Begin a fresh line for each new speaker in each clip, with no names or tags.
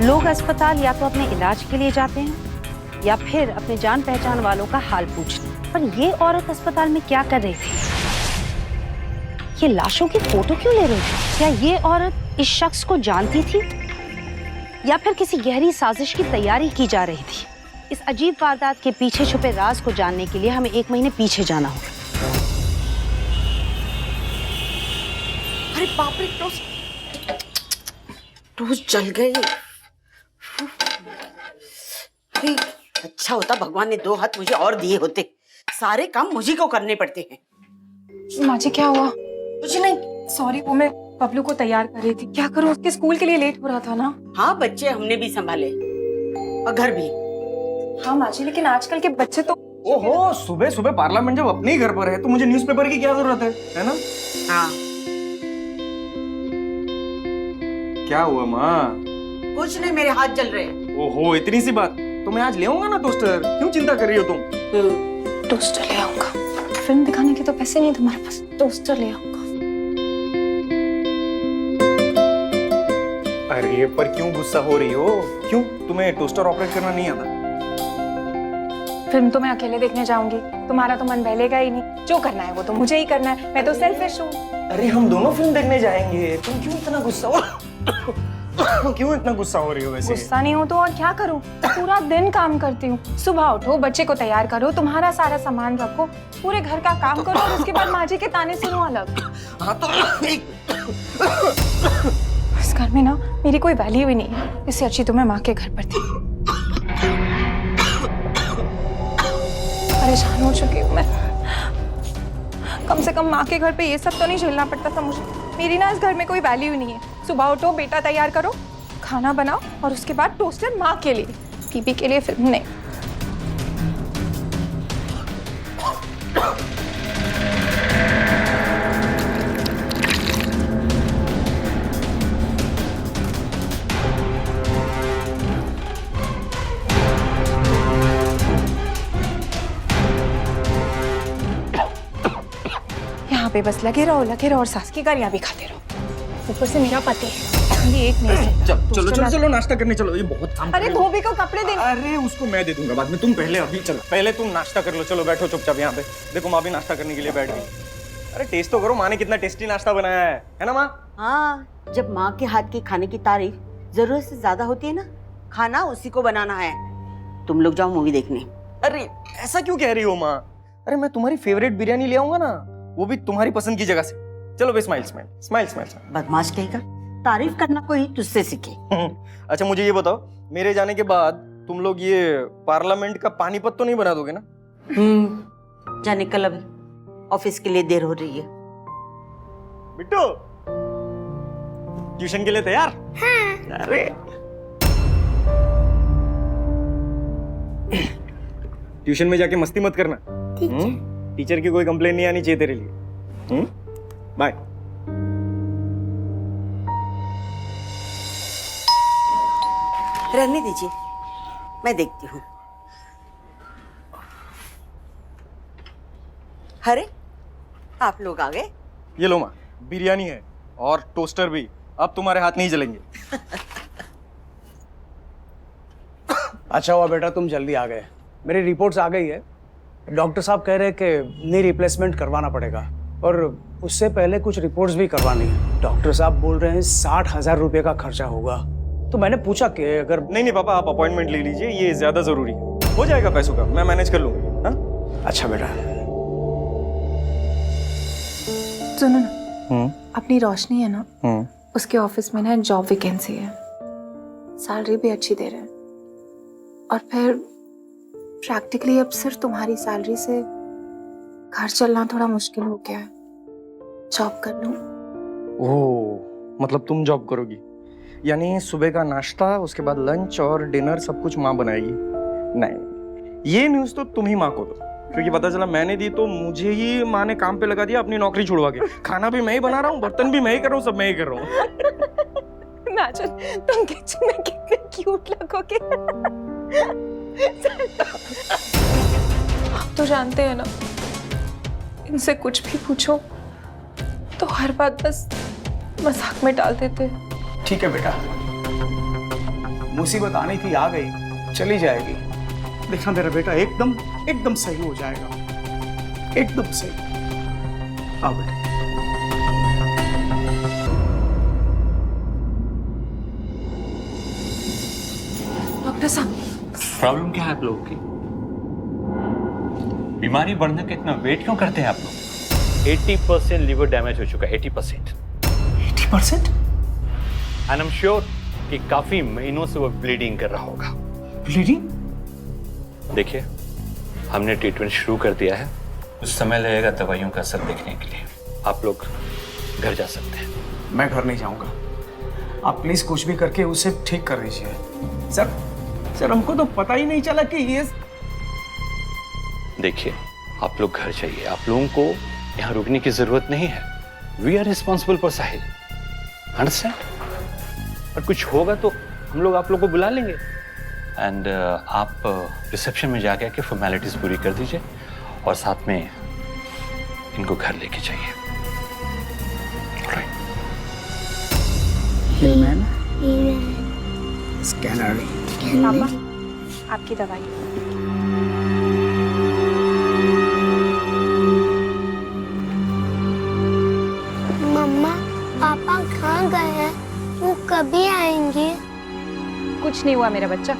लोग अस्पताल या तो अपने इलाज के लिए जाते हैं या फिर अपने जान पहचान वालों का हाल पूछने। पर ये औरत अस्पताल में क्या कर रही थी? ये लाशों की फोटो क्यों ले रही थी? क्या ये औरत इस शख्स को जानती थी या फिर किसी गहरी साजिश की तैयारी की जा रही थी? इस अजीब वारदात के पीछे छुपे राज को जानने के लिए हमें 1 महीने पीछे जाना होगा।
अरे बाप रे, टोस्ट जल गए। अरे अच्छा होता भगवान ने 2 हाथ मुझे और दिए होते, सारे काम मुझे को करने पड़ते हैं।
माँ जी क्या हुआ?
कुछ नहीं।
सॉरी, वो मैं बबलू को तैयार कर रही थी। क्या करूँ, उसके स्कूल के लिए लेट हो रहा था ना।
हाँ, बच्चे हमने भी संभाले और घर भी।
हाँ माँ जी, लेकिन आजकल के बच्चे तो।
ओहो, सुबह सुबह पार्लियामेंट जब अपने ही घर पर है तो मुझे न्यूज़पेपर की क्या जरूरत है ना?
हाँ।
क्या हुआ माँ?
कुछ नहीं, मेरे हाथ जल रहे हैं।
ओहो, इतनी सी बात तो मैं आज ले आऊंगा ना टोस्टर, क्यों चिंता कर रही हो तुम?
टोस्टर ले आऊंगा। फिल्म दिखाने के तो पैसे नहीं तुम्हारे पास, टोस्टर ले आऊंगा।
अरे पर क्यों गुस्सा हो रही हो? क्यों, तुम्हें टोस्टर ऑपरेट करना नहीं आता?
फिल्म तो मैं अकेले देखने जाऊंगी, तुम्हारा तो मन बहलेगा ही नहीं। जो करना है वो तो मुझे ही करना है, मैं तो सेल्फिश हूँ।
अरे हम दोनों फिल्म देखने जाएंगे, तुम क्यों इतना गुस्सा हो? क्यों इतना गुस्सा हो रही हो वैसे?
गुस्सा नहीं हो तो और क्या करूं? पूरा दिन काम करती हूँ। सुबह उठो, बच्चे को तैयार करो, तुम्हारा सारा सामान रखो, पूरे घर का काम करो और उसके बाद माँ जी के ताने सुनो अलग।
हाँ तो
इस घर में ना मेरी कोई वैल्यू ही नहीं है, इससे अच्छी तो मैं माँ के घर पर थी। परेशान हो चुकी हूँ मैं। कम से कम माँ के घर पे ये सब तो नहीं झेलना पड़ता था मुझे। मेरी ना इस घर में कोई वैल्यू नहीं है। सुबह उठो, बेटा तैयार करो, खाना बनाओ और उसके बाद टोस्टर माँ के लिए, बीबी के लिए फिल्म नहीं। यहाँ पे बस लगे रहो और सास की गालियाँ भी खाते रहो। ऊपर से मेरा पति है, ये एक नहीं है।
चलो नाश्ता करने चलो, ये बहुत काम।
अरे धोबी को कपड़े देने।
अरे उसको मैं दे दूंगा बाद में, तुम पहले अभी चलो, पहले तुम नाश्ता कर लो। चलो बैठो चुपचाप यहाँ पे। देखो माँ भी नाश्ता करने के लिए बैठ गई। अरे टेस्ट तो करो, माँ ने कितना टेस्टी नाश्ता बनाया है ना माँ?
हाँ, जब माँ के हाथ के खाने की तारीफ जरूरत से ज्यादा होती है ना, खाना उसी को बनाना है। तुम लोग जाओ मूवी देखने।
अरे ऐसा क्यों कह रही हो माँ? अरे मैं तुम्हारी फेवरेट बिरयानी ले आऊंगा ना, वो भी तुम्हारी पसंद की जगह से। चलो बे, स्माइल स्माइल स्माइल स्माइल।
बदमाश कहेगा, तारीफ करना कोई तुझसे सीखे।
अच्छा मुझे ये बताओ, मेरे जाने के बाद तुम लोग ये पार्लियामेंट का पानीपत तो नहीं बना दोगे ना?
जाने कल अभी ऑफिस के लिए देर हो रही है।
बिट्टू ट्यूशन के लिए तैयार? हाँ। अरे ट्यूशन में जाके मस्ती मत करना, टीचर की कोई कंप्लेन नहीं आनी चाहिए तेरे लिए। बाय।
रहने दीजिए, मैं देखती हूँ। अरे आप लोग आ गए।
ये लो माँ, बिरयानी है और टोस्टर भी, अब तुम्हारे हाथ नहीं जलेंगे।
अच्छा हुआ बेटा तुम जल्दी आ गए। मेरी रिपोर्ट्स आ गई है। डॉक्टर साहब कह रहे हैं कि नी रिप्लेसमेंट करवाना पड़ेगा और उससे पहले कुछ रिपोर्ट्स भी करवानी है। डॉक्टर साहब बोल रहे हैं 60,000 रुपये का खर्चा होगा। तो मैंने पूछा कि अगर
नहीं पापा, आप अपॉइंटमेंट ले लीजिए, ये ज्यादा जरूरी है। हो जाएगा पैसों का, मैं मैनेज कर लूंगा। हाँ?
अच्छा बेटा।
सुनो ना, अपनी रोशनी है ना, उसके ऑफिस में ना जॉब वैकेंसी है, सैलरी भी अच्छी दे रहे हैं और फिर प्रैक्टिकली अब सिर्फ तुम्हारी सैलरी से घर चलना थोड़ा मुश्किल हो गया है। जॉब कर लूं?
ओह, मतलब तुम जॉब करोगी? यानी सुबह का नाश्ता, उसके बाद लंच और डिनर सब कुछ माँ बनाएगी? नहीं, ये न्यूज़ तो तुम ही माँ को दो, क्योंकि पता चला मैंने दी तो मुझे ही माँ ने काम पे लगा दिया अपनी नौकरी छुड़वा के। खाना भी मैं ही बना रहा हूँ, बर्तन भी मैं ही कर रहा हूँ, सब मैं ही कर रहा हूँ।
इमेजिन तुम किचन में कितने क्यूट लगोगे। आप तो जानते हैं ना, इनसे कुछ भी पूछो तो हर बात बस मजाक में डाल देते।
ठीक है बेटा, मुसीबत आनी थी आ गई, चली जाएगी। देखना मेरा बेटा एकदम एकदम सही हो जाएगा, एकदम सही। आओ बेटा।
डॉक्टर साहब,
प्रॉब्लम क्या है आप लोगों की? बीमारी बढ़ने का इतना वेट क्यों करते हैं आप लोग? 80% लिवर डैमेज हो चुका है, 80%।
80%?
एंड आई एम श्योर कि काफी महीनों से वो ब्लीडिंग कर रहा होगा।
ब्लीडिंग?
देखिए, हमने ट्रीटमेंट शुरू कर दिया है, कुछ समय लगेगा दवाइयों का असर देखने के लिए। आप लोग घर जा सकते हैं।
मैं घर नहीं जाऊंगा, आप प्लीज कुछ भी करके उसे ठीक कर दीजिए। सर हमको तो पता ही नहीं चला कि ये।
देखिए, आप लोग घर जाइए, आप लोगों को यहाँ रुकने की जरूरत नहीं है। We are responsible for Sahil, understand? और कुछ होगा तो हम लोग आप लोग को बुला लेंगे। एंड आप रिसेप्शन में जाके आके फॉर्मेलिटीज पूरी कर दीजिए और साथ में इनको घर लेके जाइए।
Hillman scanner.
पापा, आपकी दवाई।
मम्मा, पापा कहाँ गए हैं? वो कभी आएंगे?
कुछ नहीं हुआ मेरा बच्चा,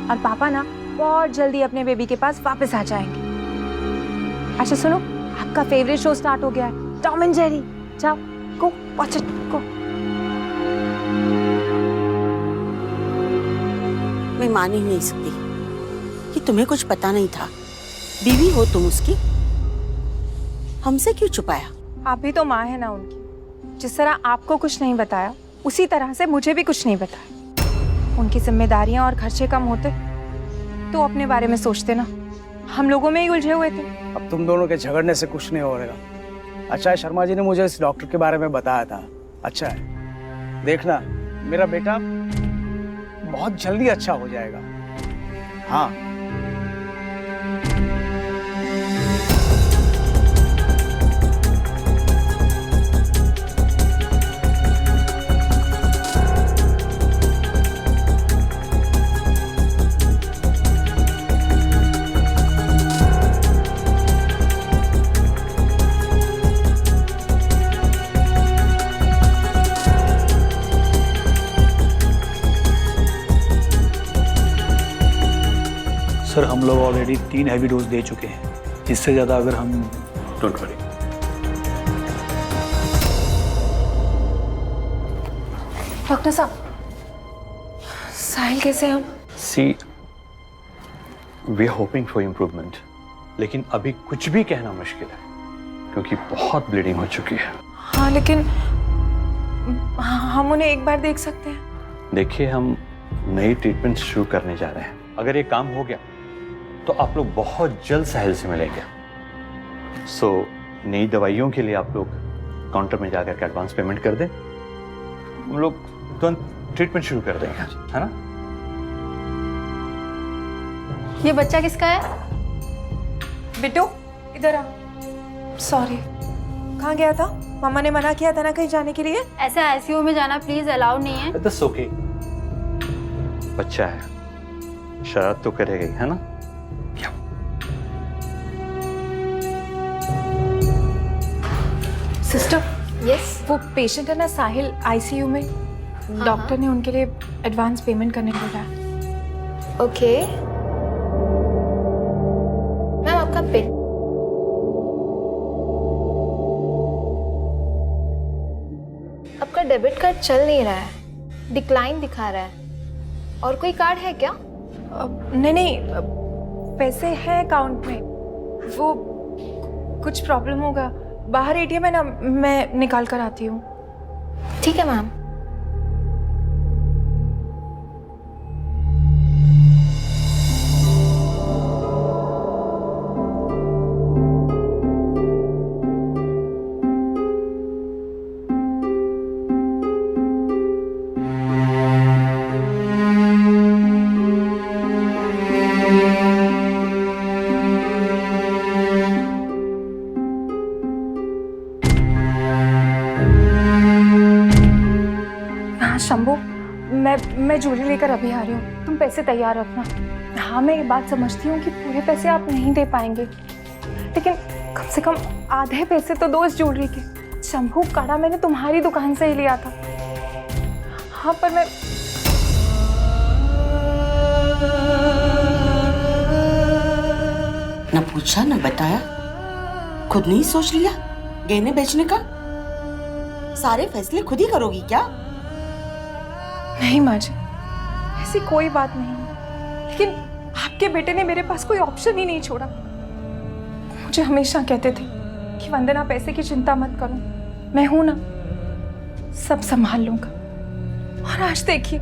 और पापा ना बहुत जल्दी अपने बेबी के पास वापस आ जाएंगे। अच्छा सुनो, आपका फेवरेट शो स्टार्ट हो गया है, टॉम एंड जेरी। जाओ, गो वॉच इट, गो।
मैं मान ही नहीं सकती कि तुम्हें कुछ पता नहीं था। बीवी हो तुम उसकी, हमसे क्यों छुपाया?
आप भी तो माँ है ना उनकी। जिस तरह आपको कुछ नहीं बताया, उसी तरह से मुझे भी कुछ नहीं बताया। उनकी जिम्मेदारियां और खर्चे कम होते तो अपने बारे में सोचते ना। हम लोगों में ही उलझे हुए थे।
अब तुम दोनों के झगड़ने से कुछ नहीं हो रहेगा। अच्छा है, शर्मा जी ने मुझे इस डॉक्टर के बारे में बताया था। अच्छा है, देखना मेरा बेटा बहुत जल्दी अच्छा हो जाएगा। हाँ।
सर हम लोग ऑलरेडी 3 हैवी डोज दे चुके हैं, इससे ज़्यादा अगर हम।
Don't worry.
डॉक्टर साहब, साहिल कैसे हैं?
See, we are hoping for improvement, लेकिन अभी कुछ भी कहना मुश्किल है क्योंकि बहुत ब्लीडिंग हो चुकी है।
हाँ, लेकिन हम उन्हें एक बार देख सकते हैं?
देखिए, हम नई ट्रीटमेंट शुरू करने जा रहे हैं। अगर ये काम हो गया तो आप लोग बहुत जल्द साहिल से मिलेंगे। सो नई दवाइयों के लिए आप लोग काउंटर में जाकर के एडवांस पेमेंट कर दें, हम लोग तुरंत ट्रीटमेंट शुरू कर देंगे, है ना?
ये बच्चा किसका है?
बिट्टू, इधर आ। सॉरी, कहाँ गया था? मामा ने मना किया था ना कहीं जाने के लिए।
ऐसे आईसीयू में जाना प्लीज अलाउड नहीं है।
दैट्स ओके, बच्चा है, शरारत तो करेगा ही, है ना?
Sister,
yes.
वो पेशेंट है ना साहिल, आईसीयू में। डॉक्टर ने उनके लिए एडवांस पेमेंट करने को बोला है।
ओके मैम, आपका पिन। आपका डेबिट कार्ड चल नहीं रहा है, डिक्लाइन दिखा रहा है। और कोई कार्ड है क्या?
नहीं, पैसे हैं अकाउंट में। वो कुछ प्रॉब्लम होगा, बाहर एटीएम है ना, मैं निकाल कर आती हूँ।
ठीक है मैम।
मैं ज्वेलरी लेकर अभी आ रही हूँ, तुम पैसे तैयार रखना। हाँ, मैं ये बात समझती हूँ कि पूरे पैसे आप नहीं दे पाएंगे, लेकिन कम से कम आधे पैसे तो दो इस ज्वेलरी के। शंभू कड़ा मैंने तुम्हारी दुकान से ही लिया था। हाँ, पर मैं
न पूछा न बताया, खुद नहीं सोच लिया गहने बेचने का? सारे फैसले खुद ही करोगी क्या?
नहीं माँ जी, ऐसी कोई बात नहीं है, लेकिन आपके बेटे ने मेरे पास कोई ऑप्शन ही नहीं छोड़ा। मुझे हमेशा कहते थे कि वंदना पैसे की चिंता मत करो, मैं हूं ना, सब संभाल लूंगा। और आज देखिए,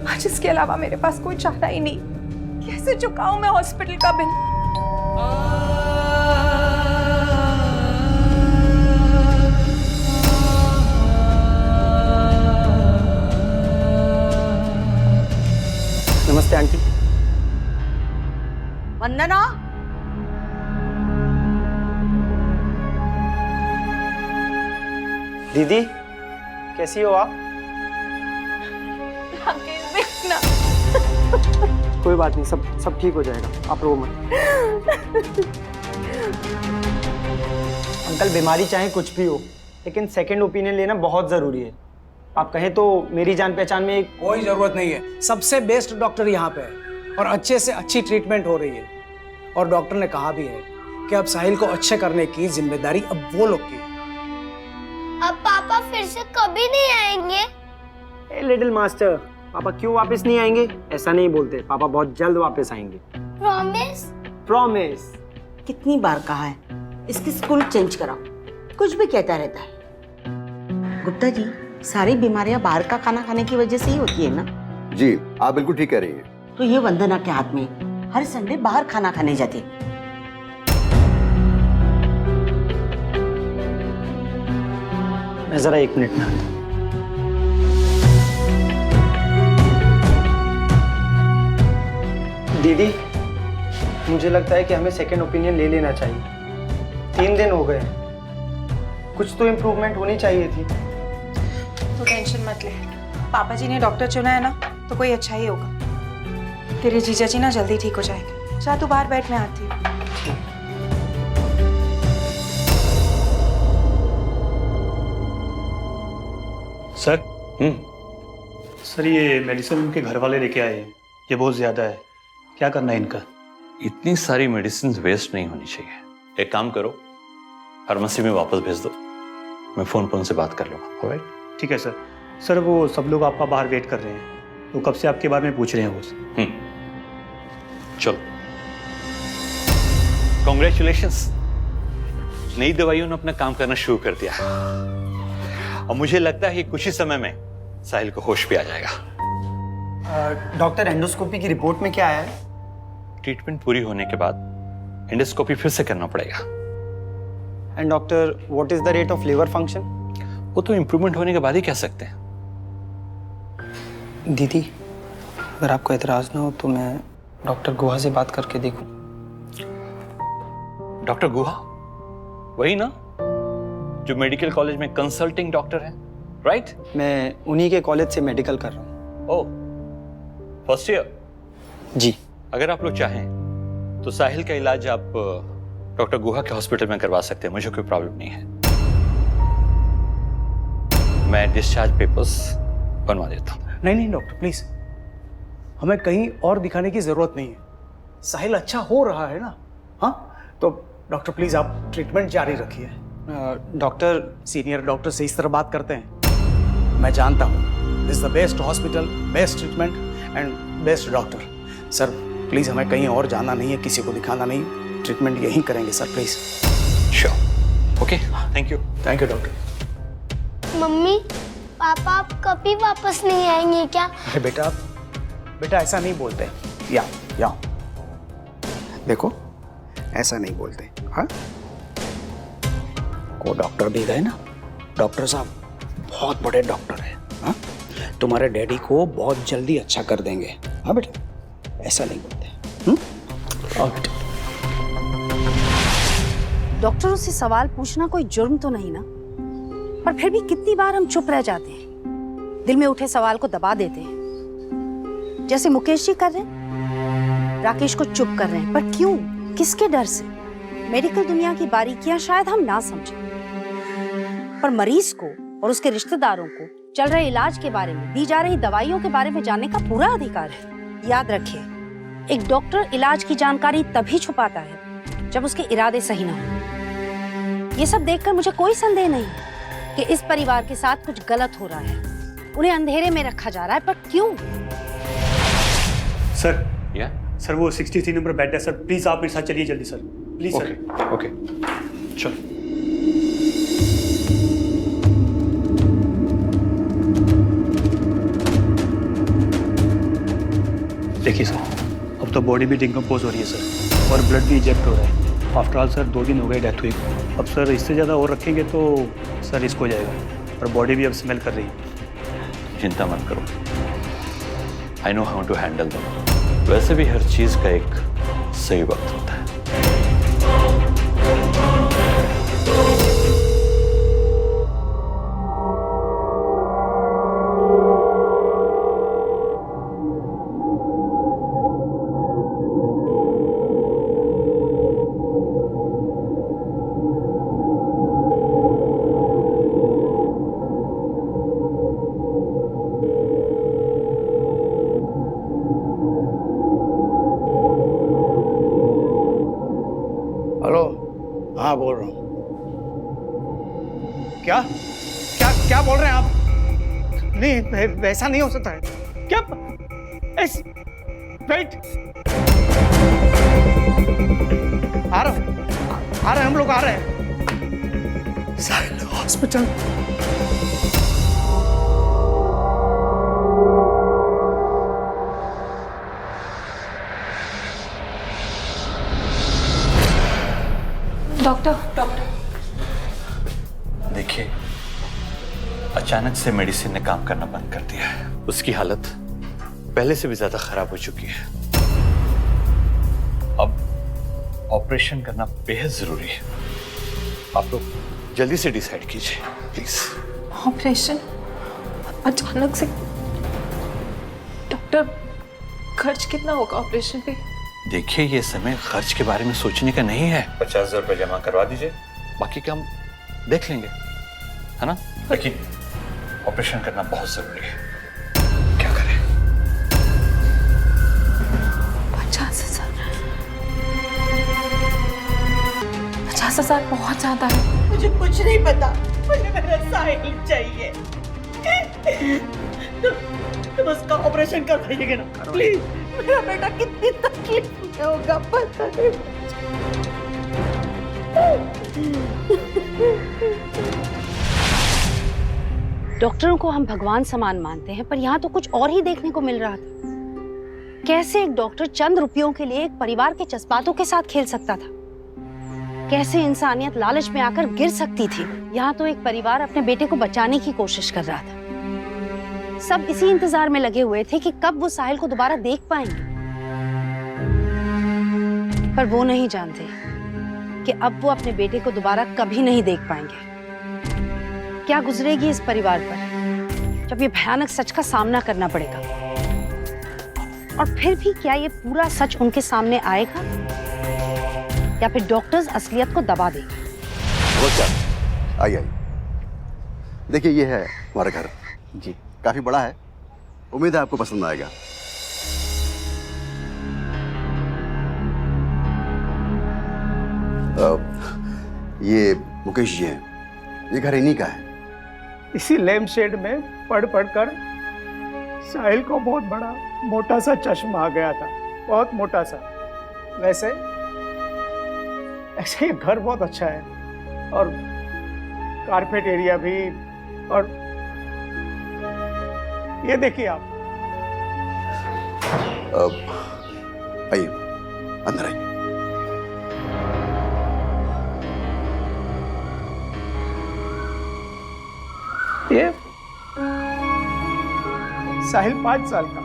आज इसके अलावा मेरे पास कोई चारा ही नहीं। कैसे चुकाऊं मैं हॉस्पिटल का बिल?
नमस्ते आंटी।
वंदना,
दीदी कैसी हो आप?
देखना,
कोई बात नहीं, सब ठीक हो जाएगा, आप रो मत। अंकल, बीमारी चाहे कुछ भी हो, लेकिन सेकंड ओपिनियन लेना बहुत जरूरी है। आप कहें तो मेरी जान पहचान में एक
कोई जरूरत नहीं है, सबसे बेस्ट डॉक्टर यहाँ पे है और अच्छे से अच्छी ट्रीटमेंट हो रही है। और डॉक्टर ने कहा भी है कि अब साहिल को अच्छे करने की जिम्मेदारी अब वो लोग की है।
अब पापा फिर से कभी नहीं आएंगे?
लिटिल मास्टर, पापा क्यों वापस नहीं आएंगे? ऐसा नहीं बोलते, पापा बहुत जल्द वापस आएंगे।
प्रॉमिस?
प्रॉमिस।
कितनी बार कहा है इसकी स्कूल चेंज कराओ, कुछ भी कहता रहता है। गुप्ता जी, सारी बीमारियां बाहर का खाना खाने की वजह से ही होती है ना?
जी, आप बिल्कुल ठीक कह रही हैं।
तो ये वंदना के हाथ में हर संडे बाहर खाना खाने जाते।
मैं जरा 1 मिनट में आता हूं। दीदी, मुझे लगता है कि हमें सेकंड ओपिनियन ले लेना चाहिए। 3 दिन हो गए, कुछ तो इम्प्रूवमेंट होनी चाहिए थी।
तो टेंशन मत ले, पापा जी ने डॉक्टर चुना है ना, तो कोई अच्छा ही होगा। तेरे जीजा जी ना जल्दी ठीक हो जाएंगे। जा तू बाहर बैठ, मैं आती हूँ।
सर, सर ये मेडिसिन उनके घर वाले लेके आए हैं, ये बहुत ज्यादा है, क्या करना है इनका?
इतनी सारी मेडिसिन वेस्ट नहीं होनी चाहिए। एक काम करो, फार्मेसी में वापस भेज दो, मैं फोन पर उनसे बात कर लूँगा। ऑलराइट?
ठीक है सर। सर वो सब लोग आपका बाहर वेट कर रहे हैं, तो कब से आपके बारे में पूछ रहे हैं वो।
चलो, कॉन्ग्रेचुलेशंस, नई दवाइयों ने अपना काम करना शुरू कर दिया और मुझे लगता है कि कुछ ही समय में साहिल को होश भी आ जाएगा।
डॉक्टर, एंडोस्कोपी की रिपोर्ट में क्या आया है?
ट्रीटमेंट पूरी होने के बाद एंडोस्कोपी फिर से करना पड़ेगा।
And doctor, what is the rate of liver function?
वो तो इम्प्रूवमेंट होने के बाद ही कह सकते हैं।
दीदी, अगर आपको एतराज ना हो तो मैं डॉक्टर गुहा से बात करके देखूं।
डॉक्टर गुहा? वही ना जो मेडिकल कॉलेज में कंसल्टिंग डॉक्टर है, राइट?
मैं उन्हीं के कॉलेज से मेडिकल कर रहा हूँ।
ओह, फर्स्ट ईयर?
जी।
अगर आप लोग चाहें तो साहिल का इलाज आप डॉक्टर गुहा के हॉस्पिटल में करवा सकते हैं, मुझे कोई प्रॉब्लम नहीं है। मैं डिस्चार्ज पेपर्स बनवा देता हूँ।
नहीं डॉक्टर, प्लीज, हमें कहीं और दिखाने की जरूरत नहीं है। साहिल अच्छा हो रहा है ना? हाँ, तो डॉक्टर प्लीज आप ट्रीटमेंट जारी रखिए।
डॉक्टर,
सीनियर डॉक्टर से इस तरह बात करते हैं? मैं जानता हूँ, this the best hospital, best treatment and best doctor. Sir please, हमें कहीं और जाना नहीं है, किसी को दिखाना नहीं, ट्रीटमेंट यहीं करेंगे sir, please.
Sure, okay, thank you.
Thank you doctor.
Mummy, पापा आप कभी वापस नहीं आएंगे क्या?
अरे बेटा ऐसा नहीं बोलते। या देखो, ऐसा नहीं बोलते। हाँ, को डॉक्टर भी गए ना, डॉक्टर साहब बहुत बड़े डॉक्टर हैं। हाँ, तुम्हारे डैडी को बहुत जल्दी अच्छा कर देंगे। हाँ बेटा, ऐसा नहीं बोलते। और बेटा,
डॉक्टरों से सवाल पूछना कोई जुर्म तो नहीं ना, पर फिर भी कितनी बार हम चुप रह जाते हैं। दिल में उठे सवाल को दबा देते हैं, जैसे मुकेश जी कर रहे हैं, राकेश को चुप कर रहे हैं। पर क्यों, किसके डर से? मेडिकल दुनिया की बारीकियां शायद हम ना समझें, पर मरीज को और उसके रिश्तेदारों को चल रहे इलाज के बारे में, दी जा रही दवाइयों के बारे में जानने का पूरा अधिकार है। याद रखिए, एक डॉक्टर इलाज की जानकारी तभी छुपाता है जब उसके इरादे सही ना हो। ये सब देखकर मुझे कोई संदेह नहीं कि इस परिवार के साथ कुछ गलत हो रहा है। उन्हें अंधेरे में रखा जा रहा है, पर क्यों?
सर,
या
सर वो 63 नंबर बेड है सर, प्लीज आप मेरे साथ चलिए जल्दी sir, please sir.
Okay okay, चलो।
देखिए सर, अब तो बॉडी भी डिकम्पोज हो रही है सर, और ब्लड भी इजेक्ट हो रहा है। आफ्टर ऑल सर 2 दिन हो गए डेथ हुई। अब सर इससे ज़्यादा और रखेंगे तो सर रिस्क हो जाएगा, और बॉडी भी अब स्मेल कर रही है।
चिंता मत करो, I know how to handle them. वैसे भी हर चीज का एक सही वक्त होता है।
हेलो, हाँ बोल रहा हूँ। क्या क्या क्या बोल रहे हैं आप? नहीं, वैसा नहीं हो सकता है। क्या वेट, आ रहे हम लोग आ रहे हैं। साहिल हॉस्पिटल।
डॉक्टर,
देखिए, अचानक से मेडिसिन ने काम करना बंद कर दिया है। उसकी हालत पहले से भी ज्यादा खराब हो चुकी है। अब ऑपरेशन करना बेहद जरूरी है। आप लोग जल्दी से डिसाइड कीजिए प्लीज।
ऑपरेशन अचानक से? डॉक्टर, खर्च कितना होगा ऑपरेशन पे?
देखिए, ये समय खर्च के बारे में सोचने का नहीं है। 50,000 रुपये जमा करवा दीजिए, बाकी का हम देख लेंगे, है ना? लेकिन ऑपरेशन करना बहुत जरूरी है। क्या करें?
50,000? 50,000 बहुत ज्यादा है।
मुझे कुछ नहीं पता, मुझे मेरा साहिल चाहिए। तुम उसका ऑपरेशन करवाइएगा ना प्लीज। मेरा बेटा कितनी तकलीफ में होगा पता नहीं।
डॉक्टरों को हम भगवान समान मानते हैं, पर यहाँ तो कुछ और ही देखने को मिल रहा था। कैसे एक डॉक्टर चंद रुपयों के लिए एक परिवार के जज्बातों के साथ खेल सकता था? कैसे इंसानियत लालच में आकर गिर सकती थी? यहाँ तो एक परिवार अपने बेटे को बचाने की कोशिश कर रहा था। सब इसी इंतजार में लगे हुए थे कि कब वो साहिल को दोबारा देख पाएंगे, पर वो नहीं जानते कि अब वो अपने बेटे को दोबारा कभी नहीं देख पाएंगे। क्या गुजरेगी इस परिवार पर जब ये भयानक सच का सामना करना पड़ेगा? और फिर भी क्या ये पूरा सच उनके सामने आएगा, या फिर डॉक्टर्स असलियत को दबा देंगे?
वो क्या? आइए। देखिए, ये है हमारा घर जी, काफी बड़ा है। उम्मीद है आपको पसंद आएगा। ये मुकेश जी हैं। ये घर इन्हीं का है।
इसी लैम्प शेड में पढ़ कर साहिल को बहुत बड़ा मोटा सा चश्मा आ गया था, बहुत मोटा सा। वैसे ऐसे ये घर बहुत अच्छा है, और कारपेट एरिया भी। और ये देखिए आप।
आइए, अंदर आइए।
ये साहिल 5 साल का,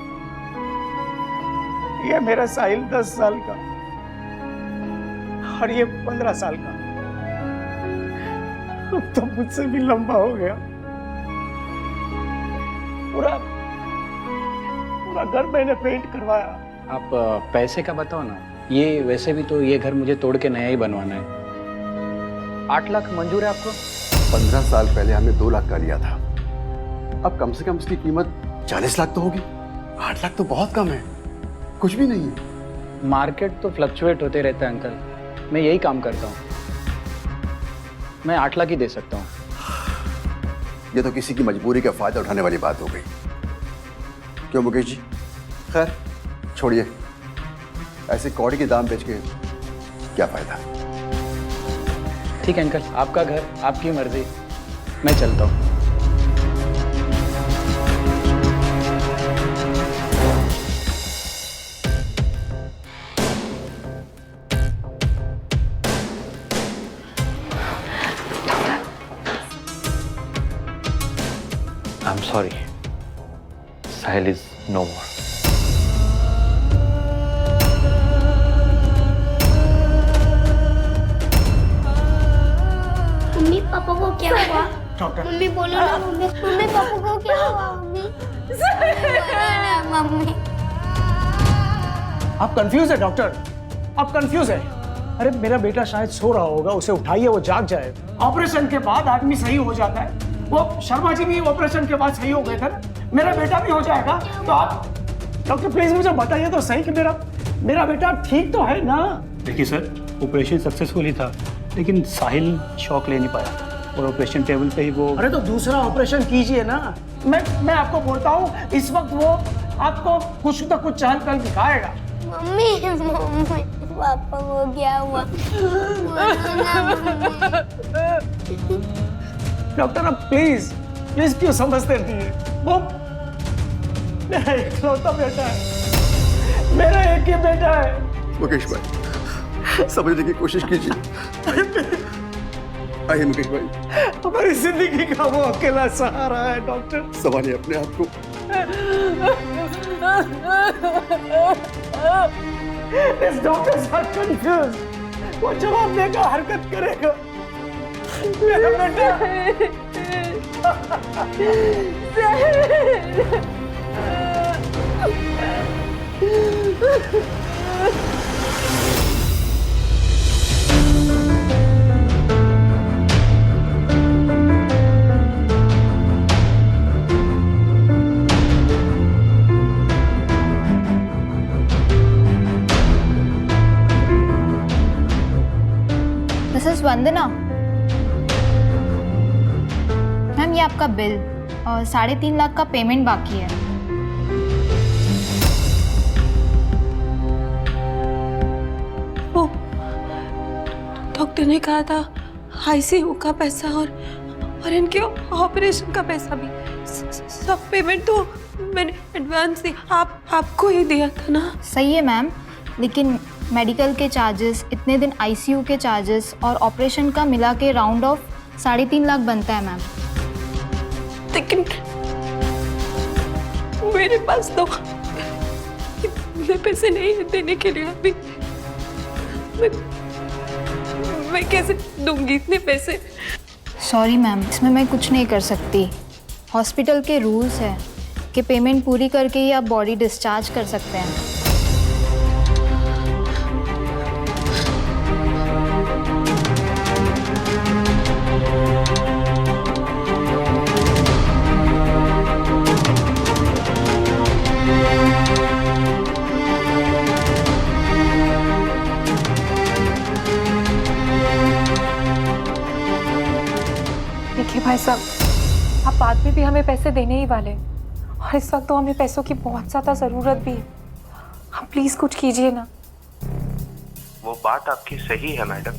ये मेरा साहिल 10 साल का, और ये 15 साल का। अब तो मुझसे भी लंबा हो गया। पूरा पूरा घर मैंने पेंट करवाया।
आप पैसे का बताओ ना। ये वैसे भी तो ये घर मुझे तोड़ के नया ही बनवाना है।
8 लाख मंजूर है आपको?
15 साल पहले हमने 2 लाख का लिया था, अब कम से कम उसकी कीमत 40 लाख तो होगी। 8 लाख तो बहुत कम है, कुछ भी नहीं है।
मार्केट तो फ्लक्चुएट होते रहता है अंकल, मैं यही काम करता हूँ। मैं 8 लाख ही दे सकता हूँ।
ये तो किसी की मजबूरी का फायदा उठाने वाली बात हो गई। क्यों मुकेश जी? खैर छोड़िए, ऐसे कौड़ी के दाम बेच के क्या फायदा।
ठीक है अंकल, आपका घर, आपकी मर्जी, मैं चलता हूँ। I'm sorry. Sahil is no more.
Mummy papa को क्या हुआ?
डॉक्टर
मम्मी बोलो ना, मम्मी मम्मी पापा को क्या हुआ? मम्मी बोलो ना मम्मी।
आप कंफ्यूज है डॉक्टर, आप कंफ्यूज है। अरे मेरा बेटा शायद सो रहा होगा, उसे उठाइए, वो जाग जाए। ऑपरेशन के बाद आदमी सही हो जाता है। वो शर्मा जी भी ऑपरेशन के बाद सही हो गए थे ना, मेरा बेटा भी हो जाएगा। तो आप डॉक्टर प्लीज मुझे बताइए तो सही कि मेरा बेटा ठीक तो है ना?
देखिए सर, ऑपरेशन सक्सेसफुल ही था, लेकिन साहिल शॉक ले नहीं पाया और ऑपरेशन टेबल पे ही वो।
अरे तो दूसरा ऑपरेशन कीजिए ना। मैं आपको बोलता हूँ, इस वक्त वो आपको कुछ ना कुछ चहल पहल दिखाएगा।
मम्मी मम्मी पापा को क्या हुआ? बोलो ना मम्मी।
डॉक्टर अब प्लीज क्यों समझते नहीं है? वो मेरा इकलौता बेटा है, मेरा एक ही बेटा है।
मुकेश भाई समझने की कोशिश कीजिए। आइए मुकेश भाई,
हमारी जिंदगी का वो अकेला सहारा है। डॉक्टर
संभालिए अपने आप को।
इस डॉक्टर आर कंफ्यूज, वो जवाब देगा, हरकत करेगा। मेरा बेटा
मिसेस वंदना, मैम ये आपका बिल और 3.5 लाख का पेमेंट बाकी है।
वो डॉक्टर ने कहा था आईसीयू का पैसा और इनके ऑपरेशन का पैसा भी, सब पेमेंट तो मैंने एडवांस ही आपको ही दिया था ना।
सही है मैम, लेकिन मेडिकल के चार्जेस, इतने दिन आईसीयू के चार्जेस और ऑपरेशन का मिला के राउंड ऑफ 3.5 लाख बनता है मैम।
लेकिन मेरे पास तो इतने पैसे नहीं है देने के लिए अभी। मैं कैसे दूंगी इतने पैसे?
सॉरी मैम, इसमें मैं कुछ नहीं कर सकती। हॉस्पिटल के रूल्स है कि पेमेंट पूरी करके ही आप बॉडी डिस्चार्ज कर सकते हैं।
देखिए भाई साहब, आप बाद में भी हमें पैसे देने ही वाले, और इस वक्त तो हमें पैसों की बहुत ज़्यादा ज़रूरत भी है। आप प्लीज़ कुछ कीजिए ना।
वो बात आपकी सही है मैडम,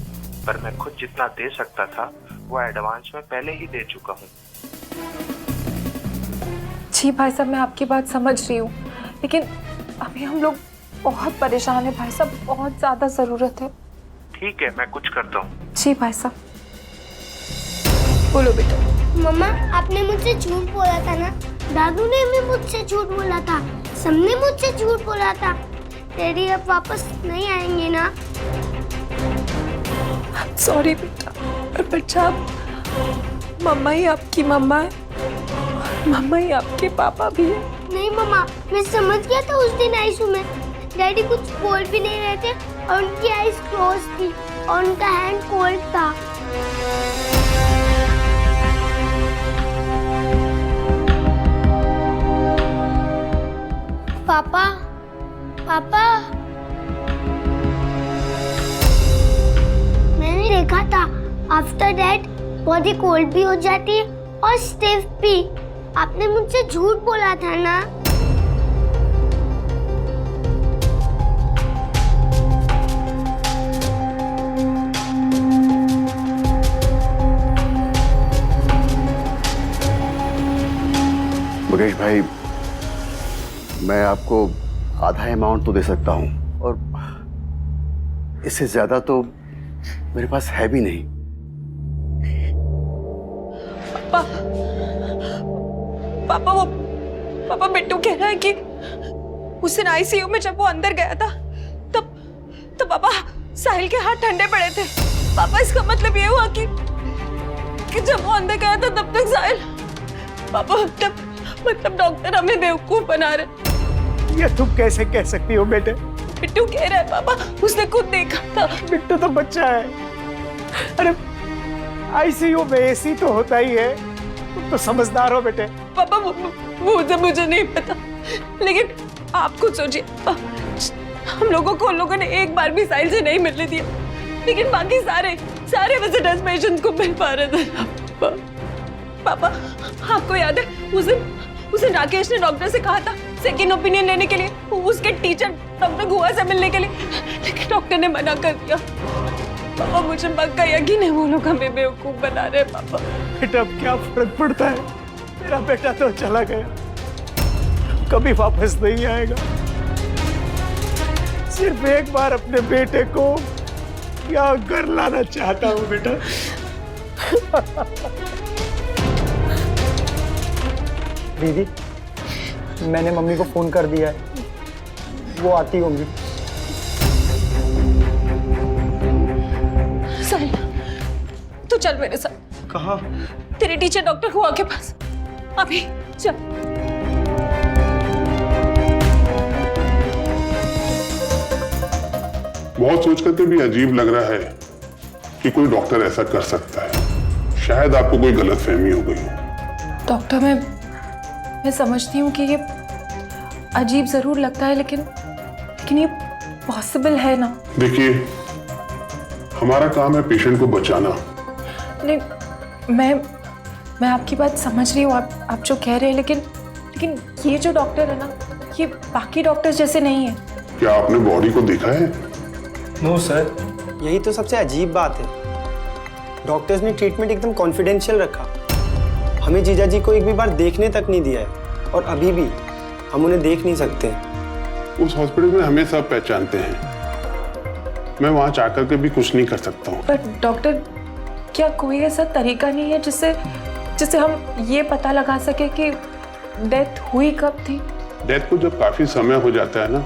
पर मैं खुद जितना दे सकता था वो एडवांस में पहले ही दे चुका हूँ।
जी भाई साहब, मैं आपकी बात समझ रही हूँ, लेकिन अभी हम लोग बहुत परेशान हैं भाई साहब, बहुत ज़्यादा ज़रूरत है।
ठीक है, मैं कुछ करता हूँ।
जी भाई साहब। बोलो बेटा।
मम्मा, आपने मुझसे झूठ बोला था ना? दादू ने भी मुझसे झूठ बोला था, सबने मुझसे झूठ बोला था। डैडी अब वापस नहीं आएंगे ना?
सॉरी बेटा, पर बच्चा, मम्मा ही आपकी मम्मा है।
मम्मा ये आपके पापा भी है?
नहीं मम्मा, मैं समझ गया था उस दिन आईसीयू में। डैडी कुछ बोल भी नहीं रहे थे और उनकी आईज क्लोज थी और उनका हैंड कोल्ड था। पापा, पापा, मैंने देखा था आफ्टर दैट बॉडी कोल्ड भी हो जाती है और स्टिफ भी। आपने मुझसे झूठ बोला था ना?
मुकेश भाई, मैं आपको आधा अमाउंट तो दे सकता हूँ और इससे ज्यादा तो मेरे पास है भी नहीं।
पापा बिट्टू कह रहा है कि उस दिन आईसीयू में जब वो अंदर गया था तब पापा साहिल के हाथ ठंडे पड़े थे। पापा इसका मतलब ये हुआ कि जब वो अंदर गया था तब तक साहिल, पापा मतलब डॉक्टर हमें बेवकूफ बना रहे।
ये तुम कैसे कह सकती हो बेटे?
बिट्टू कह रहा है पापा, उसने खुद देखा था।
बिट्टू तो बच्चा है। अरे आईसीयू में एसी तो होता ही है, तुम तो समझदार हो बेटे।
पापा वो मुझे नहीं पता, लेकिन आप खुद सोचिए, हम लोगों को उन लोगों ने एक बार भी साहिल से नहीं मिलने दिया, लेकिन बाकी सारे विजिटर्स पेशेंट्स को मिल पा रहे थे। पापा आपको याद है उस दिन राकेश ने डॉक्टर से कहा था सेकेंड ओपिनियन लेने के लिए, उसके टीचर डॉक्टर गुहा से मिलने के लिए, लेकिन डॉक्टर ने मना कर दिया। पापा मुझे पक्का यकीन है वो लोग हमें बेवकूफ बना रहे हैं। पापा
बेटा अब क्या फर्क पड़ता है, मेरा बेटा तो चला गया, कभी वापस नहीं आएगा। सिर्फ एक बार अपने बेटे को क्या घर लाना चाहता हूँ बेटा।
दीदी, मैंने मम्मी को फोन कर दिया है, वो आती होंगी।
साहिल, तू चल मेरे साथ।
कहाँ?
तेरे टीचर डॉक्टर हुआ के पास, अभी चल।
बहुत सोच करके भी अजीब लग रहा है कि कोई डॉक्टर ऐसा कर सकता है। शायद आपको कोई गलतफहमी हो गई हो।
डॉक्टर, मैं समझती हूँ कि ये अजीब जरूर लगता है, लेकिन ये पॉसिबल है ना।
देखिए, हमारा काम है पेशेंट को बचाना।
नहीं, मैं आपकी बात समझ रही हूँ, आप जो कह रहे हैं, लेकिन ये जो डॉक्टर है ना, ये बाकी डॉक्टर्स जैसे नहीं है।
क्या आपने बॉडी को देखा है?
No sir.
यही तो सबसे अजीब बात है, डॉक्टर्स ने ट्रीटमेंट एकदम कॉन्फिडेंशियल रखा। हमें जीजा जी को एक भी बार देखने तक नहीं दिया है, और अभी भी हम उन्हें देख नहीं सकते।
उस हॉस्पिटल में हमें सब पहचानते हैं, मैं वहां जाकर के भी कुछ नहीं कर सकता हूँ।
पर डॉक्टर, क्या कोई ऐसा तरीका नहीं है जिससे हम ये पता लगा सके कि डेथ हुई कब थी?
डेथ को जब काफी समय हो जाता है ना,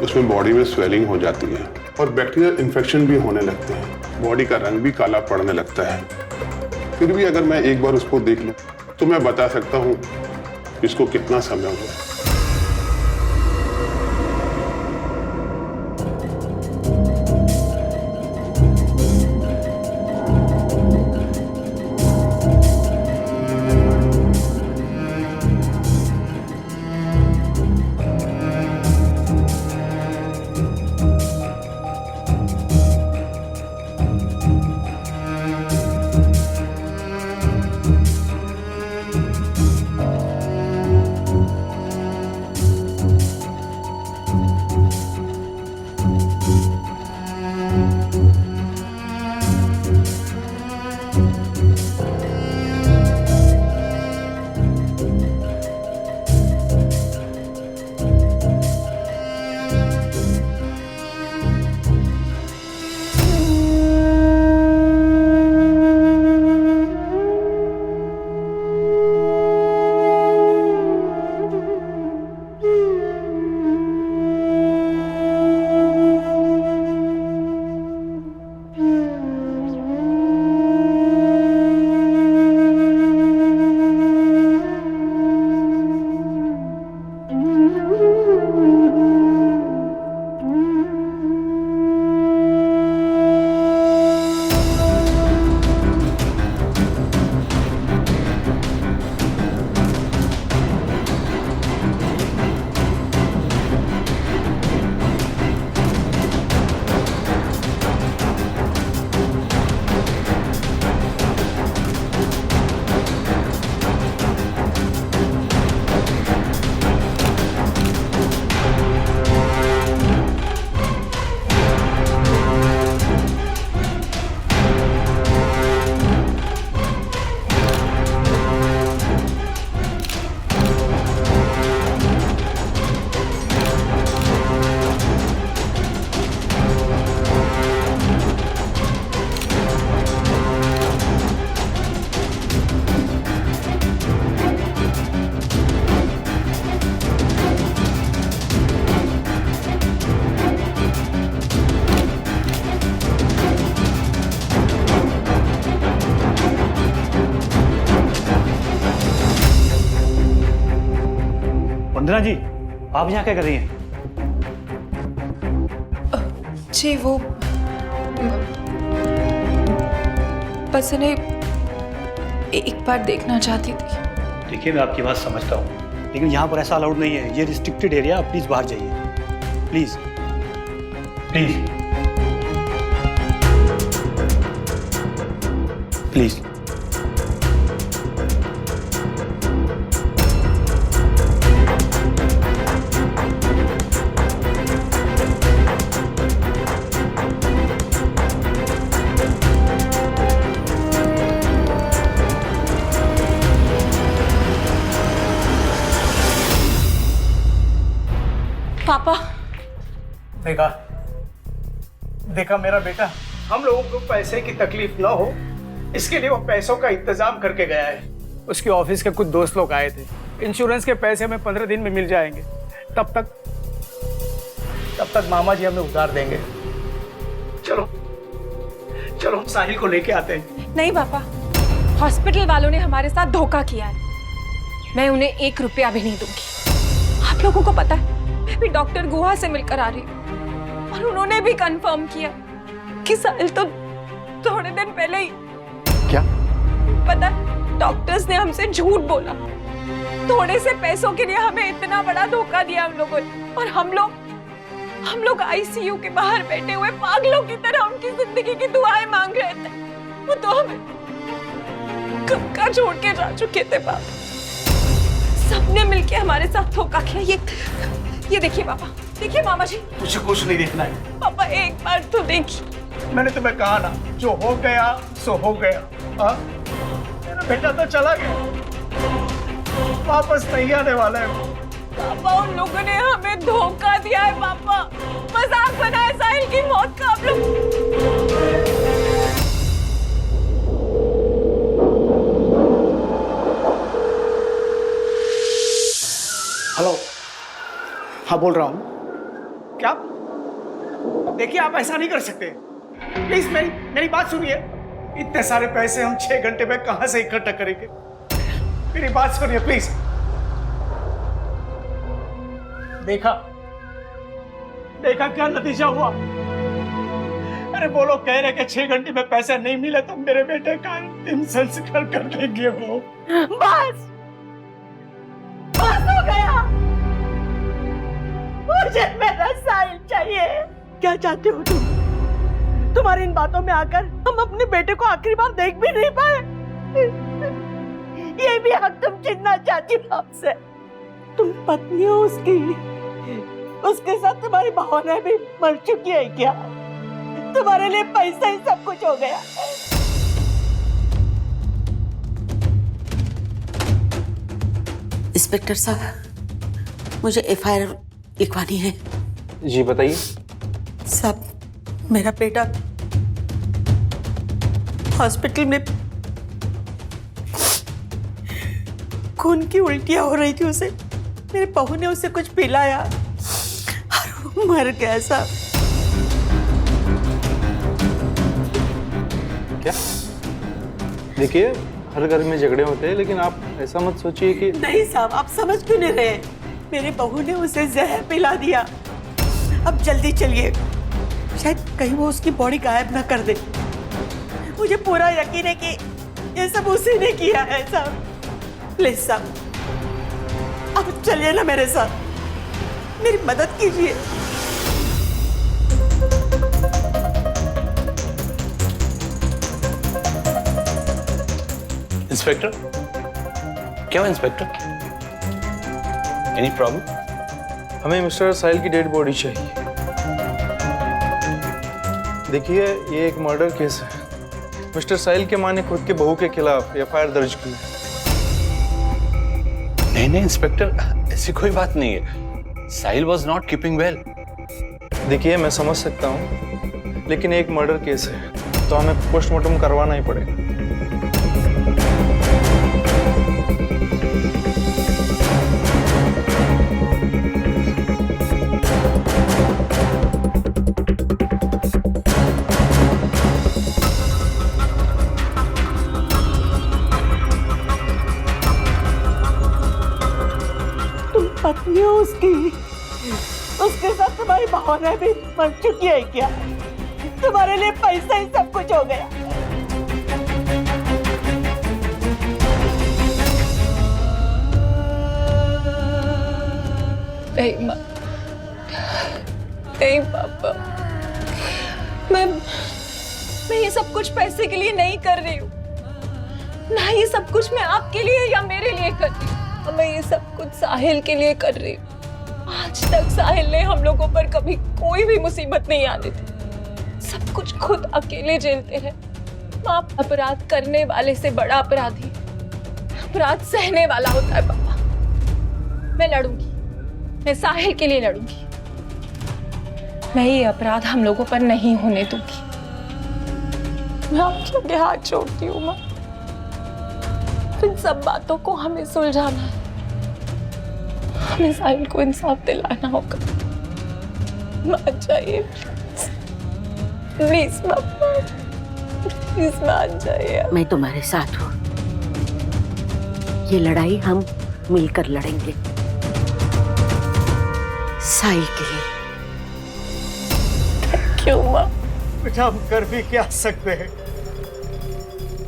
उसमें बॉडी में स्वेलिंग हो जाती है और बैक्टीरियल इन्फेक्शन भी होने लगते हैं, बॉडी का रंग भी काला पड़ने लगता है। फिर भी अगर मैं एक बार उसको देख लूं तो मैं बता सकता हूँ इसको कितना समय हुआ है।
वंदना जी, आप यहाँ क्या कर रही हैं?
जी वो बस इन्हें एक बार देखना चाहती थी।
देखिए, मैं आपकी बात समझता हूँ, लेकिन यहाँ पर ऐसा अलाउड नहीं है। ये रिस्ट्रिक्टेड एरिया, प्लीज बाहर जाइए, प्लीज प्लीज प्लीज।
पापा,
देखा देखा मेरा बेटा, हम लोगों को पैसे की तकलीफ ना हो इसके लिए वो पैसों का इंतजाम करके गया है। उसके ऑफिस के कुछ दोस्त लोग आए थे, इंश्योरेंस के पैसे हमें 15 दिन में मिल जाएंगे। तब तक मामा जी हमें उधार देंगे। चलो चलो हम साहिल को लेके आते हैं।
नहीं पापा, हॉस्पिटल वालों ने हमारे साथ धोखा किया है। मैं उन्हें 1 रुपया भी नहीं दूंगी। आप लोगों को पता है, मैं भी डॉक्टर गुहा से मिलकर आ रही हूँ और उन्होंने भी कंफर्म किया कि साहिल तो थोड़े दिन पहले ही।
क्या?
पता, डॉक्टर्स ने हमसे झूठ बोला। थोड़े से पैसों के लिए हमें इतना बड़ा धोखा दिया उन लोगों ने, और हम लोग आईसीयू के बाहर बैठे हुए पागलों की तरह उनकी जिंदगी की दुआएं मांग रहे थे। वो तो हमें कब का छोड़ के जा चुके थे पापा। सबने मिलके हमारे साथ धोखा किया। ये देखिए पापा, देखिए मामा जी।
मुझे कुछ नहीं देखना है
पापा, एक बार तो देखिए।
मैंने तुम्हें कहा ना, जो हो गया सो हो गया। हाँ, मेरा बेटा तो चला गया, वापस नहीं आने वाला है।
पापा, उन लोगों ने हमें धोखा दिया है पापा। मजाक बनाया साहिल की मौत का आप लोग।
हेलो, हाँ बोल रहा हूँ। क्या? देखिए, आप ऐसा नहीं कर सकते। प्लीज मेरी बात सुनिए। इतने सारे पैसे हम 6 घंटे में कहां से इकट्ठा करेंगे? मेरी बात सुनिए प्लीज। देखा क्या नतीजा हुआ? अरे वो लोग कह रहे कि 6 घंटे में पैसे नहीं मिले तो मेरे बेटे का अंतिम संस्कार कर देंगे वो।
बस हो गया। मुझे मेरा साहिल चाहिए। क्या चाहते हो तुम? तुम्हारी इन बातों में आकर हम अपने बेटे को आखिरी बार देख भी नहीं पाए। ये भी हक तुम छीनना चाहती हो हमसे। तुम पत्नी हो उसकी, उसके साथ तुम्हारी भावनाएं भी मर चुकी है क्या? तुम्हारे लिए पैसा ही सब कुछ हो गया। इंस्पेक्टर साहब, मुझे एफआईआर लिखवानी है।
जी बताइए।
साहब, मेरा बेटा हॉस्पिटल में खून की उल्टियां हो रही थी उसे। मेरे बहू ने उसे कुछ पिलाया और वो मर गया साहब।
क्या? देखिए, हर घर में झगड़े होते हैं, लेकिन आप ऐसा मत सोचिए कि।
नहीं साहब, आप समझ क्यों नहीं रहे? मेरे बहू ने उसे जहर पिला दिया। अब जल्दी चलिए, शायद कहीं वो उसकी बॉडी गायब ना कर दे। मुझे पूरा यकीन है कि ये सब उसी ने किया है साहब। प्लीज साहब, अब चलिए ना मेरे साथ, मेरी मदद कीजिए।
इंस्पेक्टर, क्या हुआ इंस्पेक्टर? Any problem?
हमें मिस्टर साहिल की डेड बॉडी चाहिए। देखिए, ये एक मर्डर केस है। मिस्टर साहिल के मां ने खुद के बहू के खिलाफ एफआईआर दर्ज की है।
नहीं इंस्पेक्टर, ऐसी कोई बात नहीं है। साहिल वॉज नॉट कीपिंग वेल।
देखिए, मैं समझ सकता हूँ, लेकिन एक मर्डर केस है तो हमें पोस्टमार्टम करवाना ही पड़ेगा।
पत्नी हो उसकी, उसके साथ तुम्हारी भावना भी मर चुकी है क्या? तुम्हारे लिए पैसा ही सब कुछ हो गया।
नहीं माँ, नहीं पापा, मैं ये सब कुछ पैसे के लिए नहीं कर रही हूँ, ना ये सब कुछ मैं आपके लिए या मेरे लिए कर रही हूँ। मैं ये सब कुछ साहिल के लिए कर रही हूँ। आज तक साहिल ने हम लोगों पर कभी कोई भी मुसीबत नहीं आने दी, सब कुछ खुद अकेले झेलते हैं। माँ, अपराध करने वाले से बड़ा अपराधी अपराध सहने वाला होता है पापा। मैं लड़ूंगी, मैं साहिल के लिए लड़ूंगी। मैं ये अपराध हम लोगों पर नहीं होने दूंगी। मैं आपके आगे हाथ जोड़ती हूँ माँ, इन सब बातों को हमें सुलझाना है, हमें साहिल को इंसाफ दिलाना होगा। मान जाइए प्लीज पापा, प्लीज मान जाइए।
मैं तुम्हारे साथ हूँ, ये लड़ाई हम मिलकर लड़ेंगे साहिल के लिए।
क्यों माँ?
बेटा हम कर भी क्या सकते हैं?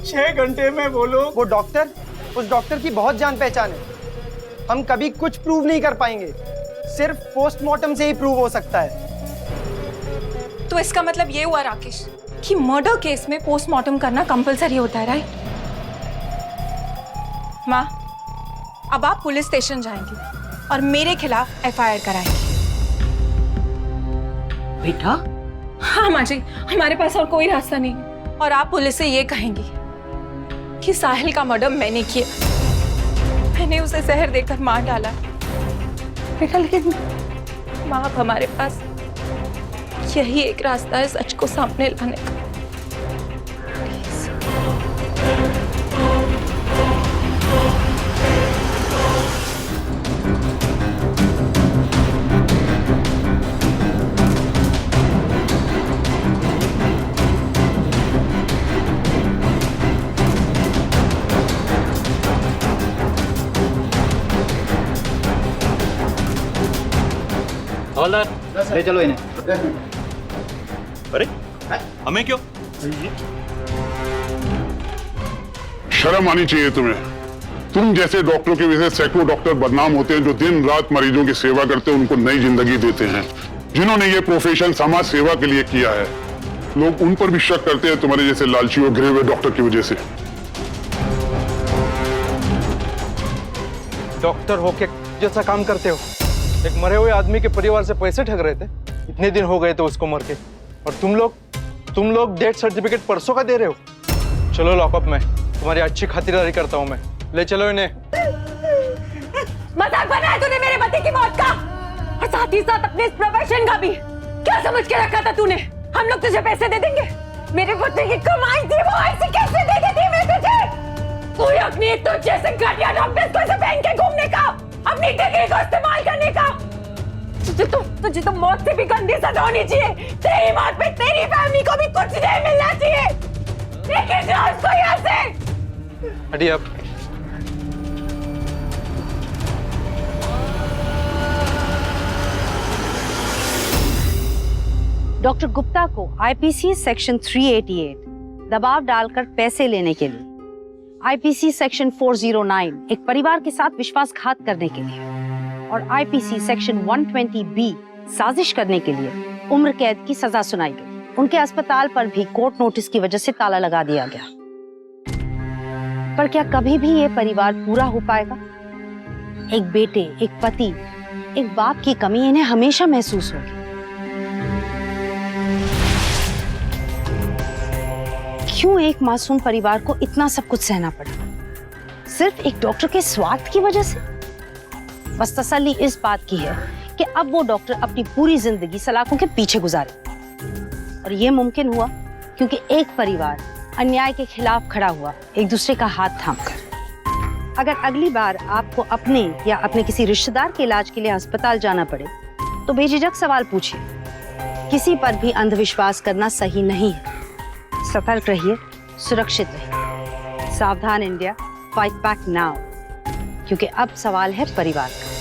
6 घंटे में बोलो।
वो डॉक्टर, उस डॉक्टर की बहुत जान पहचान है, हम कभी कुछ प्रूव नहीं कर पाएंगे, सिर्फ पोस्टमार्टम से ही प्रूव हो सकता है।
तो इसका मतलब ये हुआ राकेश कि मर्डर केस में पोस्टमार्टम करना कंपलसरी होता है, राइट? माँ, अब आप पुलिस स्टेशन जाएंगी और मेरे खिलाफ एफआईआर कराएंगी।
बेटा?
हाँ माँ जी, हमारे पास और कोई रास्ता नहीं है। और आप पुलिस से ये कहेंगी कि साहिल का मर्डर मैंने किया, मैंने उसे जहर देकर मार डाला। बेटा लेकिन माँ, अब हमारे पास यही एक रास्ता है सच को सामने लाने का।
हवलदार ले चलो इन्हें। अरे हमें क्यों?
शर्म आनी चाहिए तुम्हें। तुम जैसे डॉक्टरों की वजह से सैकड़ों डॉक्टर बदनाम होते हैं जो दिन रात मरीजों की सेवा करते हैं, उनको नई जिंदगी देते हैं। जिन्होंने ये प्रोफेशन समाज सेवा के लिए किया है, लोग उन पर भी शक करते हैं तुम्हारे जैसे लालची और गिरे हुए डॉक्टर की वजह से।
डॉक्टर होके जैसा काम करते हो, एक मरे हुए आदमी के परिवार से पैसे ठग रहे थे, इतने दिन हो गए थे उसको मर के, और तुम लोग डेथ सर्टिफिकेट परसों का दे रहे हो। चलो लॉकअप में, तुम्हारी अच्छी खातिरदारी करता हूँ मैं, ले चलो इन्हें।
मजाक बनाया तूने मेरे पति की मौत का, और साथ ही साथ अपने इस प्रोफेशन का भी। क्या समझ के रखा था तूने? हम लोग तुझे पैसे दे देंगे? मेरे पुत्र की कमाई थी वो ऐसे कैसे दे देती मैं तुझे? तू अपनी तुझ जैसे घटिया डॉक्टर्स को ऐसे पहन के घूमने का, अपनी डिग्री को इस्तेमाल करने का। तुझे तो मौत से भी गंदी सजा होनी चाहिए। तेरी मौत पे तेरी फैमिली को भी कुछ नहीं मिलना चाहिए। लेके जाओ उसको यहाँ से।
हटिए अब।
डॉक्टर गुप्ता को आईपीसी सेक्शन 388 दबाव डालकर पैसे लेने के लिए, आईपीसी सेक्शन 409 एक परिवार के साथ विश्वासघात करने के लिए, और आईपीसी सेक्शन 120B साजिश करने के लिए उम्र कैद की सजा सुनाई गई। उनके अस्पताल पर भी कोर्ट नोटिस की वजह से ताला लगा दिया गया। पर क्या कभी भी ये परिवार पूरा हो पाएगा? एक बेटे, एक पति, एक बाप की कमी इन्हें हमेशा महसूस होगी। क्यों एक मासूम परिवार को इतना सब कुछ सहना पड़ा? सिर्फ एक डॉक्टर के स्वार्थ की वजह से? बस तसल्ली इस बात की है कि अब वो डॉक्टर अपनी पूरी जिंदगी सलाखों के पीछे गुजारे। और ये मुमकिन हुआ क्योंकि एक परिवार अन्याय के खिलाफ खड़ा हुआ, एक दूसरे का हाथ थामकर। अगर अगली बार आपको अपने या अपने किसी रिश्तेदार के इलाज के लिए अस्पताल जाना पड़े तो बेझिझक सवाल पूछिए। किसी पर भी अंधविश्वास करना सही नहीं है। सतर्क रहिए, सुरक्षित रहिए। सावधान इंडिया, फाइट बैक नाउ, क्योंकि अब सवाल है परिवार का।